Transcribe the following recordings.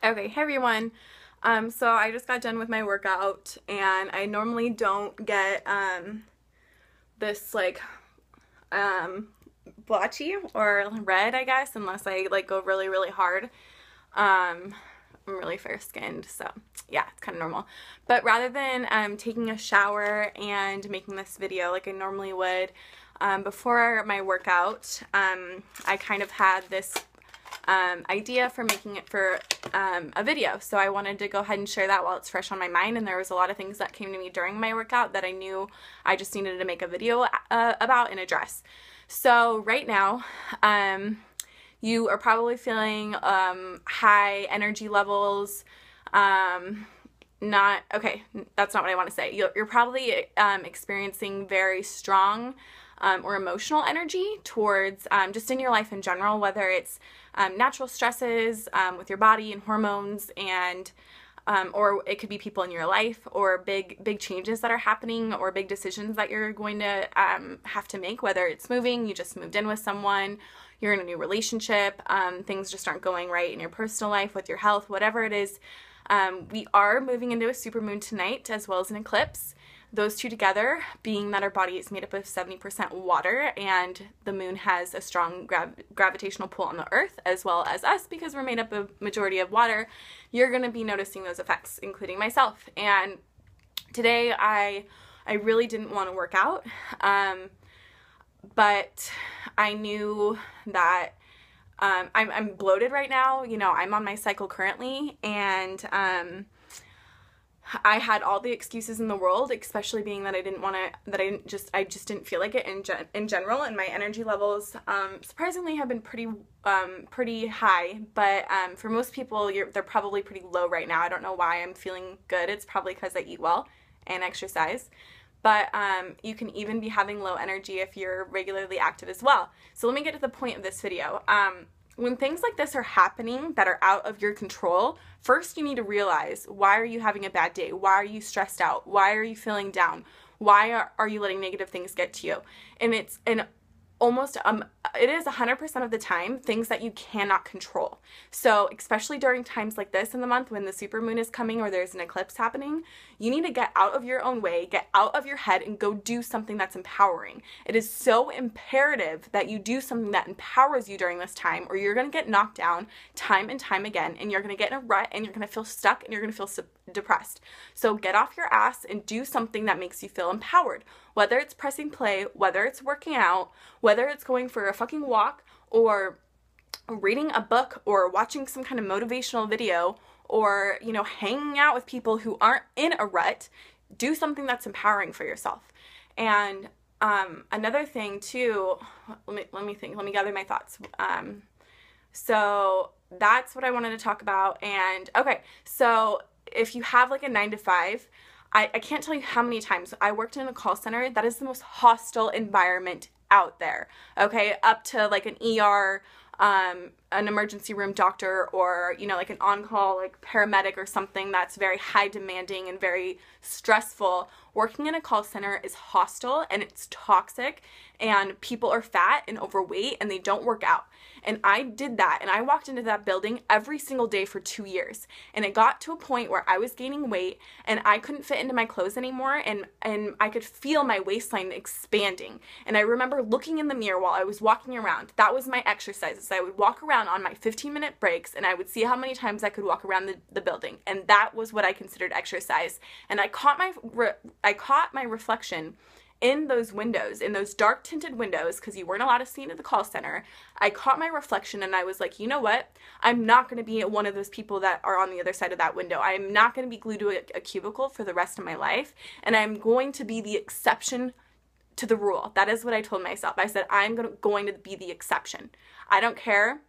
Okay, hey everyone. So I just got done with my workout, and I normally don't get this blotchy or red, I guess, unless I go really, really hard. I'm really fair skinned, so yeah, it's kind of normal. But rather than taking a shower and making this video like I normally would, before my workout, I kind of had this idea for making it for a video. So I wanted to go ahead and share that while it's fresh on my mind, and there was a lot of things that came to me during my workout that I knew I just needed to make a video about and address. So right now, you are probably feeling high energy levels. Not okay, that's not what I want to say. You're probably experiencing very strong or emotional energy towards just in your life in general, whether it's natural stresses with your body and hormones, and or it could be people in your life, or big changes that are happening, or big decisions that you're going to have to make, whether it's moving, you just moved in with someone, you're in a new relationship, things just aren't going right in your personal life, with your health, whatever it is. We are moving into a supermoon tonight, as well as an eclipse. Those two together, being that our body is made up of 70% water, and the moon has a strong gravitational pull on the earth, as well as us, because we're made up of majority of water, you're going to be noticing those effects, including myself. And today I really didn't want to work out, but I knew that I'm bloated right now. You know, I'm on my cycle currently, and I had all the excuses in the world, especially being that I just didn't feel like it in general, and my energy levels surprisingly have been pretty high, but for most people they're probably pretty low right now. I don't know why I'm feeling good. It's probably because I eat well and exercise. But you can even be having low energy if you're regularly active as well. So let me get to the point of this video. When things like this are happening that are out of your control, first you need to realize, why are you having a bad day? Why are you stressed out? Why are you feeling down? Why are you letting negative things get to you? And it is 100% of the time things that you cannot control. So especially during times like this in the month, when the supermoon is coming or there's an eclipse happening, you need to get out of your own way, get out of your head, and go do something that's empowering. It is so imperative that you do something that empowers you during this time, or you're going to get knocked down time and time again, and you're going to get in a rut, and you're going to feel stuck, and you're going to feel depressed. So get off your ass and do something that makes you feel empowered. Whether it's pressing play, whether it's working out, whether it's going for a fucking walk, or reading a book, or watching some kind of motivational video, or, you know, hanging out with people who aren't in a rut, do something that's empowering for yourself. And another thing too, let me think, let me gather my thoughts. So that's what I wanted to talk about. And okay, so if you have like a 9 to 5, I can't tell you how many times I worked in a call center. That is the most hostile environment out there. Okay, up to like an ER, an emergency room doctor, or, you know, like an on-call like paramedic or something that's very high demanding and very stressful. Working in a call center is hostile, and it's toxic, and people are fat and overweight, and they don't work out. And I did that, and I walked into that building every single day for 2 years, and it got to a point where I was gaining weight, and I couldn't fit into my clothes anymore, and I could feel my waistline expanding. And I remember looking in the mirror while I was walking around. That was my exercises. I would walk around on my 15-minute breaks, and I would see how many times I could walk around the building, and that was what I considered exercise. And I caught my reflection in those windows, in those dark tinted windows, because you weren't allowed to see into the call center. I caught my reflection, and I was like, you know what? I'm not going to be one of those people that are on the other side of that window. I am not going to be glued to a cubicle for the rest of my life, and I'm going to be the exception to the rule. That is what I told myself. I said, I'm going to be the exception. I don't care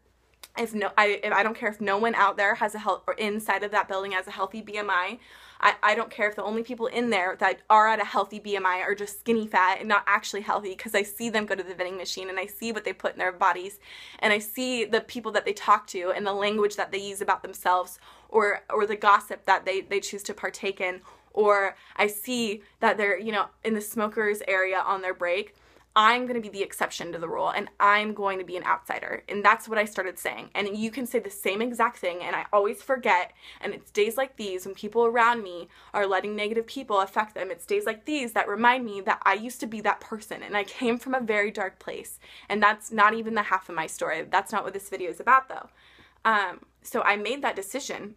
if I don't care if no one out there has or inside of that building has a healthy BMI. I don't care if the only people in there that are at a healthy BMI are just skinny fat and not actually healthy, because I see them go to the vending machine, and I see what they put in their bodies, and I see the people that they talk to and the language that they use about themselves, or the gossip that they choose to partake in, or I see that they're, you know, in the smokers area on their break. I'm going to be the exception to the rule, and I'm going to be an outsider. And that's what I started saying. And you can say the same exact thing, and I always forget. And it's days like these when people around me are letting negative people affect them. It's days like these that remind me that I used to be that person, and I came from a very dark place. And that's not even the half of my story. That's not what this video is about, though. So I made that decision.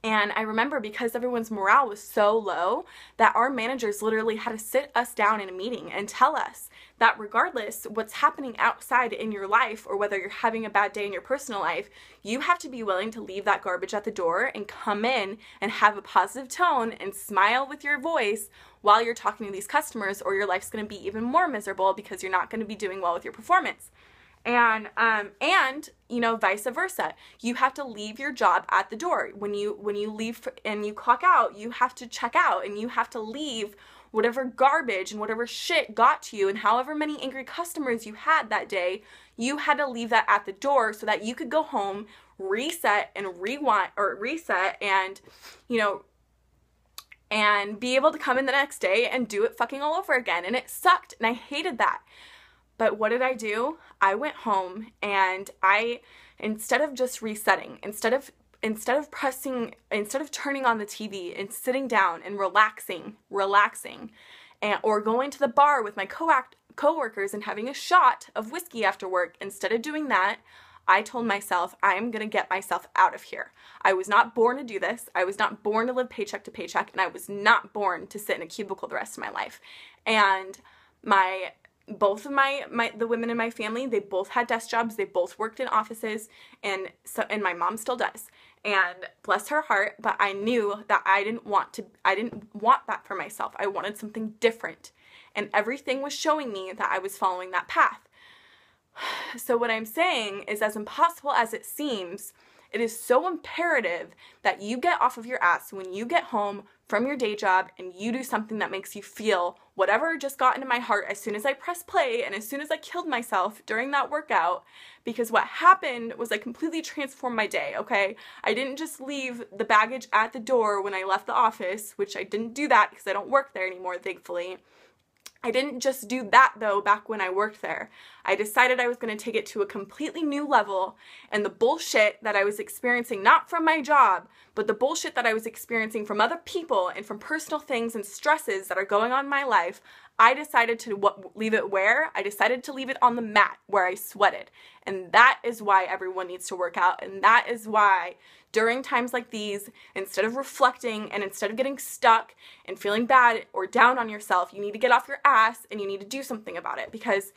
And I remember, because everyone's morale was so low, that our managers literally had to sit us down in a meeting and tell us that regardless what's happening outside in your life, or whether you're having a bad day in your personal life, you have to be willing to leave that garbage at the door and come in and have a positive tone and smile with your voice while you're talking to these customers, or your life's going to be even more miserable because you're not going to be doing well with your performance. And you know, vice versa. You have to leave your job at the door. When you leave and you clock out, you have to check out, and you have to leave whatever garbage and whatever shit got to you, and however many angry customers you had that day, you had to leave that at the door so that you could go home, reset and reset and, you know, and be able to come in the next day and do it fucking all over again. And it sucked, and I hated that. But what did I do? I went home, and instead of just resetting, instead of turning on the TV and sitting down and relaxing, or going to the bar with my coworkers and having a shot of whiskey after work, instead of doing that, I told myself, I'm going to get myself out of here. I was not born to do this. I was not born to live paycheck to paycheck, and I was not born to sit in a cubicle the rest of my life. And both of the women in my family, they both had desk jobs. They both worked in offices, and my mom still does. And bless her heart, but I knew that I didn't want that for myself. I wanted something different. And everything was showing me that I was following that path. So what I'm saying is, as impossible as it seems, it is so imperative that you get off of your ass when you get home from your day job and you do something that makes you feel whatever just got into my heart as soon as I pressed play and as soon as I killed myself during that workout. Because what happened was I completely transformed my day, okay? I didn't just leave the baggage at the door when I left the office, which I didn't do that because I don't work there anymore, thankfully. I didn't just do that, though, back when I worked there. I decided I was going to take it to a completely new level, and the bullshit that I was experiencing, not from my job, but the bullshit that I was experiencing from other people and from personal things and stresses that are going on in my life, I decided to leave it where? I decided to leave it on the mat where I sweated. And that is why everyone needs to work out, and that is why during times like these, instead of reflecting and instead of getting stuck and feeling bad or down on yourself, you need to get off your ass and you need to do something about it, because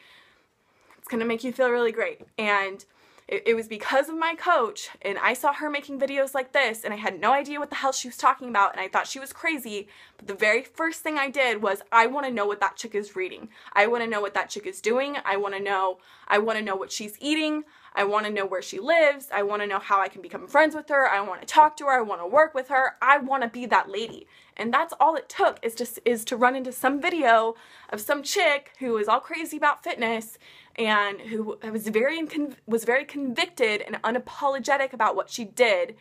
it's going to make you feel really great. And it was because of my coach, and I saw her making videos like this, and I had no idea what the hell she was talking about, and I thought she was crazy. But the very first thing I did was, I want to know what that chick is reading. I want to know what that chick is doing. I want to know what she's eating. I want to know where she lives. I want to know how I can become friends with her. I want to talk to her. I want to work with her. I want to be that lady. And that's all it took, is to run into some video of some chick who was all crazy about fitness and who was very convicted and unapologetic about what she did.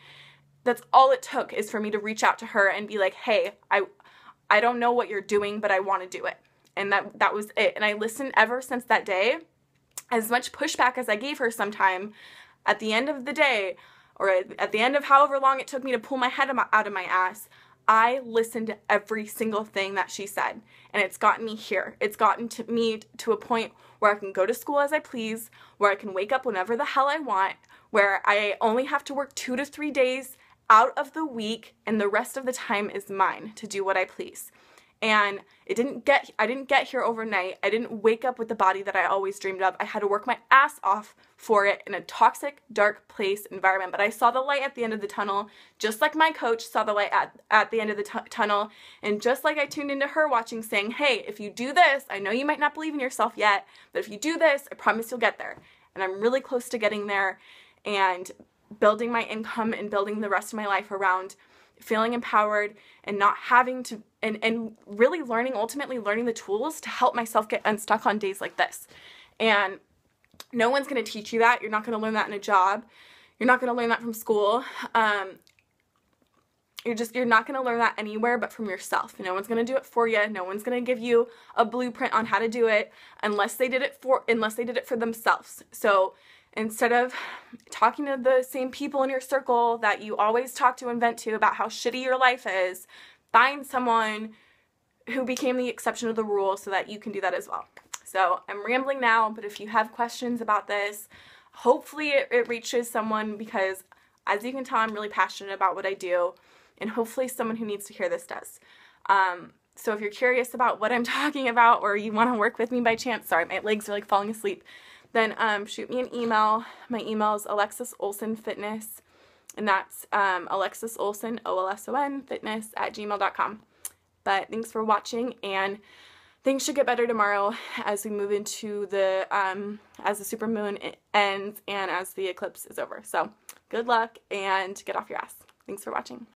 That's all it took, is for me to reach out to her and be like, hey, I don't know what you're doing, but I want to do it. And that was it. And I listened ever since that day. As much pushback as I gave her sometime, at the end of the day, or at the end of however long it took me to pull my head out of my ass, I listened to every single thing that she said. And it's gotten me here. It's gotten me to a point where I can go to school as I please, where I can wake up whenever the hell I want, where I only have to work 2 to 3 days out of the week, and the rest of the time is mine to do what I please. And I didn't get here overnight. I didn't wake up with the body that I always dreamed of. I had to work my ass off for it in a toxic, dark place environment. But I saw the light at the end of the tunnel, just like my coach saw the light at the end of the tunnel. And just like I tuned into her watching, saying, hey, if you do this, I know you might not believe in yourself yet, but if you do this, I promise you'll get there. And I'm really close to getting there and building my income and building the rest of my life around feeling empowered and not having to, and really ultimately learning the tools to help myself get unstuck on days like this. And no one's going to teach you that. You're not going to learn that in a job. You're not going to learn that from school. You're not going to learn that anywhere but from yourself. No one's going to do it for you. No one's going to give you a blueprint on how to do it unless they did it for themselves. So instead of talking to the same people in your circle that you always talk to and vent to about how shitty your life is, find someone who became the exception of the rule so that you can do that as well. So I'm rambling now, but if you have questions about this, hopefully it reaches someone, because as you can tell, I'm really passionate about what I do, and hopefully someone who needs to hear this does. So if you're curious about what I'm talking about, or you want to work with me by chance, sorry, my legs are like falling asleep, then shoot me an email. My email is AlexisOlsonFitness, and that's Alexis Olson, OLSON, fitness@gmail.com. But thanks for watching, and things should get better tomorrow as we move into the, as the supermoon ends and as the eclipse is over. So good luck and get off your ass. Thanks for watching.